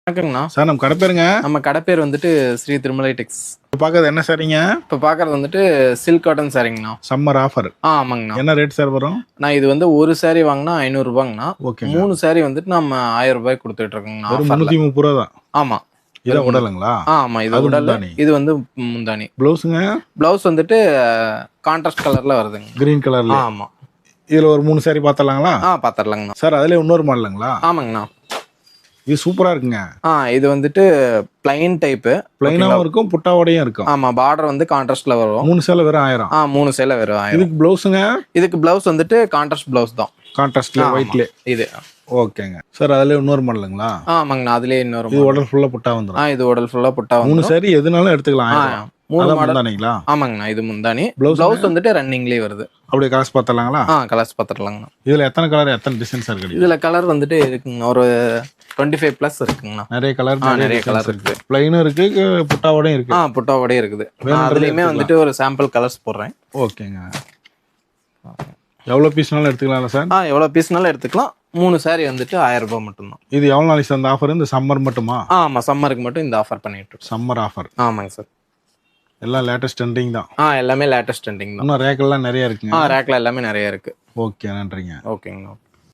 வணக்கங்கண்ணா. Sir நம்ம கடை பேருங்க? நம்ம கடை பேர் வந்துட்டு ஸ்ரீ திருமலை டெக்ஸ். இப்போ பார்க்கறது என்ன சாரிங்க? இப்போ பார்க்கறது வந்துட்டு சில்க் காட்டன் சாரிங்கண்ணா. Summer offer. ஆமாங்கண்ணா. என்ன ரேட் சார் வரும்? நான் இது வந்து ஒரு சாரி வாங்கினா 500 ரூபாங்கண்ணா. ஓகே. 3 சாரி வந்துட்டு நம்ம 1000 ரூபாய்க்கு கொடுத்துட்டு இருக்கோங்கண்ணா. ஒரு 330 ரூபா தான். ஆமா. இதை உடலுங்களா? ஆமா, இது உடல். இது வந்து முந்தானி. ப்ளவுஸுங்க? ப்ளவுஸ் வந்துட்டு கான்ட்ராஸ்ட் கலர்ல வருதுங்க. கிரீன் கலர்ல. ஆமா. இதுல ஒரு 3 சாரி பார்த்தலாங்களா? பார்த்துடலாங்கண்ணா. சார் அதுல இன்னொரு மாடலுங்களா? ஆமாங்கண்ணா. இது சூப்பரா இருக்குங்க. இது வந்துட்டு பிளைன் டைப். பிளைனாவும் இருக்கும், புட்டாவோடையும் இருக்கும். ஆமா, பார்டர் வந்து கான்ட்ராஸ்ட்ல வரும். 3 சேலை வெறும் 1000. 3 சேலை வெறும் 1000. இதுக்கு ப்ளவுஸுங்க? இதுக்கு ப்ளவுஸ் வந்துட்டு கான்ட்ராஸ்ட் ப்ளவுஸ் தான். கான்ட்ராஸ்ட்ல ஒயிட்ல. இது ஓகேங்க. சார் அதுல இன்னொரு மாடலுங்களா? ஆமாங்கண்ணா. அதுலயே இன்னொரு இது உடல் ஃபுல்லா புட்டா வந்துரும். இது உடல் ஃபுல்லா புட்டா வந்து 3 சாரி எதுனாலும் எடுத்துக்கலாம். 1000. 3 மாடல் தானீங்களா? ஆமாங்கண்ணா. இது முந்தானி. ப்ளவுஸ் வந்துட்டு ரன்னிங்லயே வருது. அப்படியே கலர்ஸ் பார்த்தலாங்களா? கலர்ஸ் பார்த்துடலாங்கண்ணா. இதுல எத்தனை கலர் எத்தனை டிசைன் சார் கிடைக்கும்? இதுல கலர் வந்துட்டு இருக்குங்க, ஒரு 25 பிளஸ் இருக்குங்கண்ணா. நிறைய கலர் நிறைய கலர் இருக்கு. பிளைனும் இருக்கு, புட்டாவோடயும் இருக்கு. புட்டாவோடய இருக்குது. அதுலயுமே வந்துட்டு ஒரு சாம்பிள் கலர்ஸ் போடுறேன். ஓகேங்க. எவ்வளோ பீஸ்னாலும் எடுத்துக்கலாம்ல சார்? எவ்வளோ பீஸ்னாலும் எடுத்துக்கலாம். 3 சாரி வந்துட்டு 1000 ரூபாய் மட்டும்தான். இது எவ்வளோ நாளைக்கு சார் இந்த ஆஃபர்? இந்த சம்மர் மட்டுமா? ஆமா, சம்மருக்கு மட்டும் இந்த ஆஃபர் பண்ணிட்டு இருக்கோம். Summer offer. ஆமாங்க சார். எல்லாம் லேட்டஸ்ட் ட்ரெண்டிங் தான். எல்லாமே லேட்டஸ்ட் ட்ரெண்டிங் தான். இன்னும் ரேக்கெல்லாம் நிறைய இருக்குங்க. ரேக்ல எல்லாமே நிறைய இருக்கு. ஓகே, நன்றிங்க. ஓகேங்கண்ணா.